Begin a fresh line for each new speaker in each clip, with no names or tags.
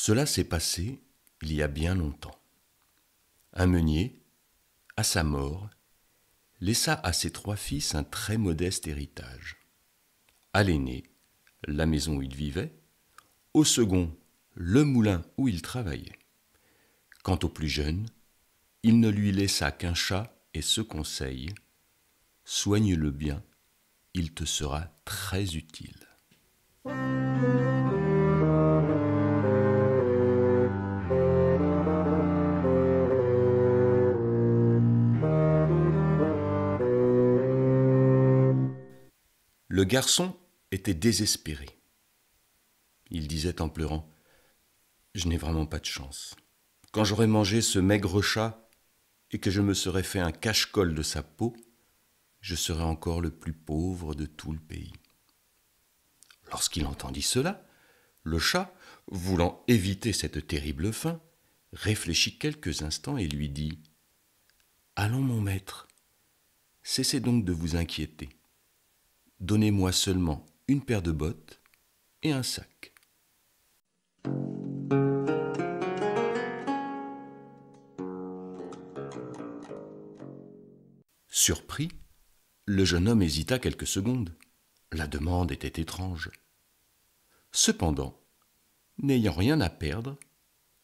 Cela s'est passé il y a bien longtemps. Un meunier, à sa mort, laissa à ses 3 fils un très modeste héritage. À l'aîné, la maison où il vivait, au second, le moulin où il travaillait. Quant au plus jeune, il ne lui laissa qu'un chat et ce conseil: soigne-le bien, il te sera très utile. Le garçon était désespéré. Il disait en pleurant: « Je n'ai vraiment pas de chance. Quand j'aurai mangé ce maigre chat et que je me serai fait un cache-colle de sa peau, je serai encore le plus pauvre de tout le pays. » Lorsqu'il entendit cela, le chat, voulant éviter cette terrible fin, réfléchit quelques instants et lui dit: « Allons, mon maître, cessez donc de vous inquiéter. Donnez-moi seulement une paire de bottes et un sac. » Surpris, le jeune homme hésita quelques secondes. La demande était étrange. Cependant, n'ayant rien à perdre,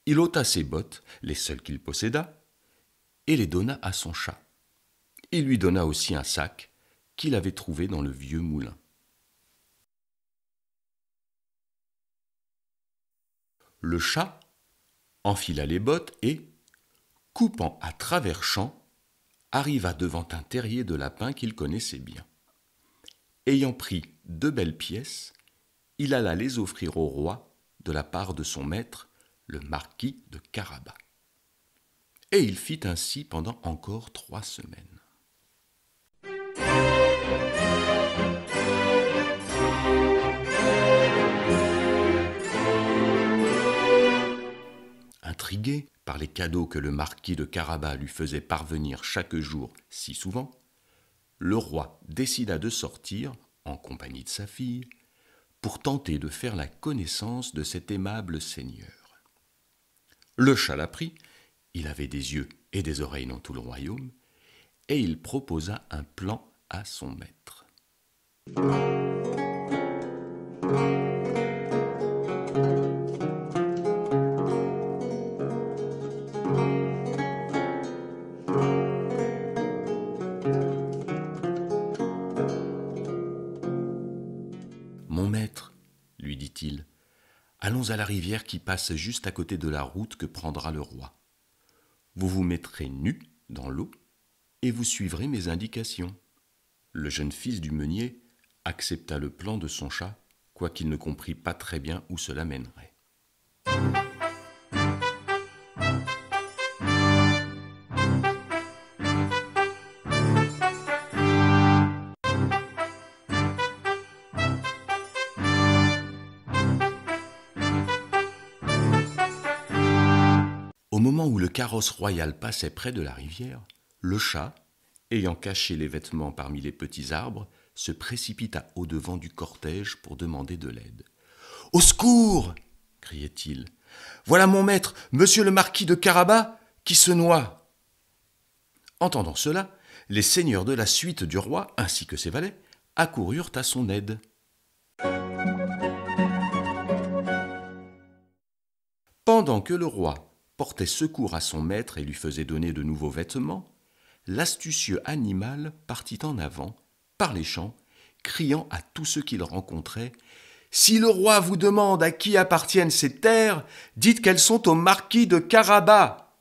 il ôta ses bottes, les seules qu'il possédât, et les donna à son chat. Il lui donna aussi un sac qu'il avait trouvé dans le vieux moulin. Le chat enfila les bottes et, coupant à travers champs, arriva devant un terrier de lapins qu'il connaissait bien. Ayant pris 2 belles pièces, il alla les offrir au roi de la part de son maître, le marquis de Carabas. Et il fit ainsi pendant encore 3 semaines. Intrigué par les cadeaux que le marquis de Carabas lui faisait parvenir chaque jour si souvent, le roi décida de sortir, en compagnie de sa fille, pour tenter de faire la connaissance de cet aimable seigneur. Le chat la prit, il avait des yeux et des oreilles dans tout le royaume, et il proposa un plan à son maître. « Mon maître, lui dit-il, allons à la rivière qui passe juste à côté de la route que prendra le roi. Vous vous mettrez nu dans l'eau et vous suivrez mes indications. » Le jeune fils du meunier accepta le plan de son chat, quoiqu'il ne comprît pas très bien où cela mènerait. Au moment où le carrosse royal passait près de la rivière, le chat, ayant caché les vêtements parmi les petits arbres, se précipita au-devant du cortège pour demander de l'aide. « Au secours !» criait-il. « Voilà mon maître, monsieur le marquis de Carabas, qui se noie !» Entendant cela, les seigneurs de la suite du roi, ainsi que ses valets, accoururent à son aide. Pendant que le roi portait secours à son maître et lui faisait donner de nouveaux vêtements, l'astucieux animal partit en avant, par les champs, criant à tous ceux qu'il rencontrait: Si le roi vous demande à qui appartiennent ces terres, dites qu'elles sont au marquis de Carabas,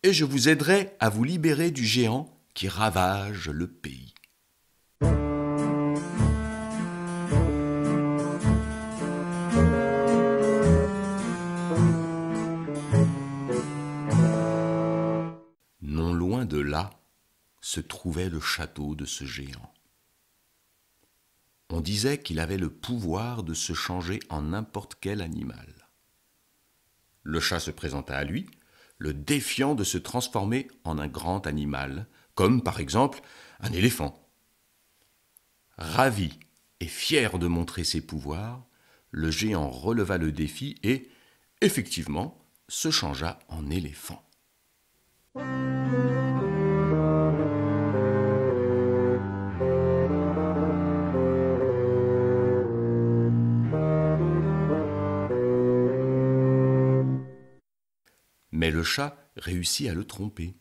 et je vous aiderai à vous libérer du géant qui ravage le pays. Non loin de là se trouvait le château de ce géant. On disait qu'il avait le pouvoir de se changer en n'importe quel animal. Le chat se présenta à lui, le défiant de se transformer en un grand animal, comme par exemple un éléphant. Ravi et fier de montrer ses pouvoirs, le géant releva le défi et, effectivement, se changea en éléphant. Mais le chat réussit à le tromper,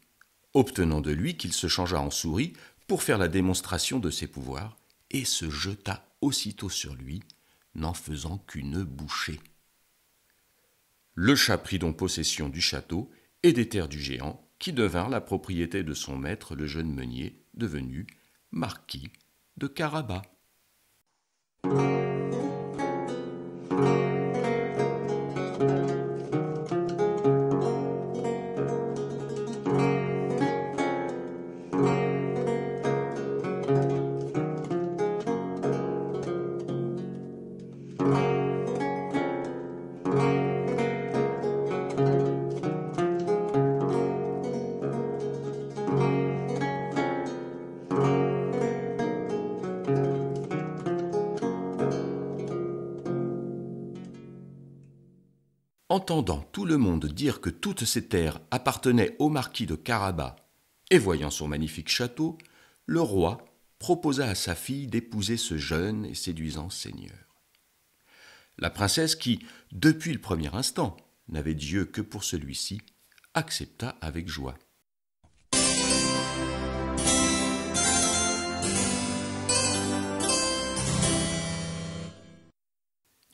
obtenant de lui qu'il se changea en souris pour faire la démonstration de ses pouvoirs et se jeta aussitôt sur lui, n'en faisant qu'une bouchée. Le chat prit donc possession du château et des terres du géant, qui devinrent la propriété de son maître, le jeune meunier, devenu marquis de Carabas. Entendant tout le monde dire que toutes ces terres appartenaient au marquis de Carabas, et voyant son magnifique château, le roi proposa à sa fille d'épouser ce jeune et séduisant seigneur. La princesse, qui, depuis le premier instant, n'avait d'yeux que pour celui-ci, accepta avec joie.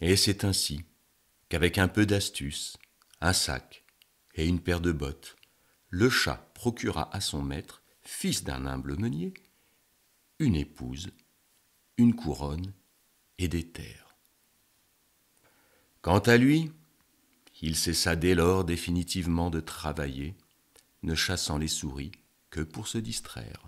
Et c'est ainsi qu'avec un peu d'astuce, un sac et une paire de bottes, le chat procura à son maître, fils d'un humble meunier, une épouse, une couronne et des terres. Quant à lui, il cessa dès lors définitivement de travailler, ne chassant les souris que pour se distraire.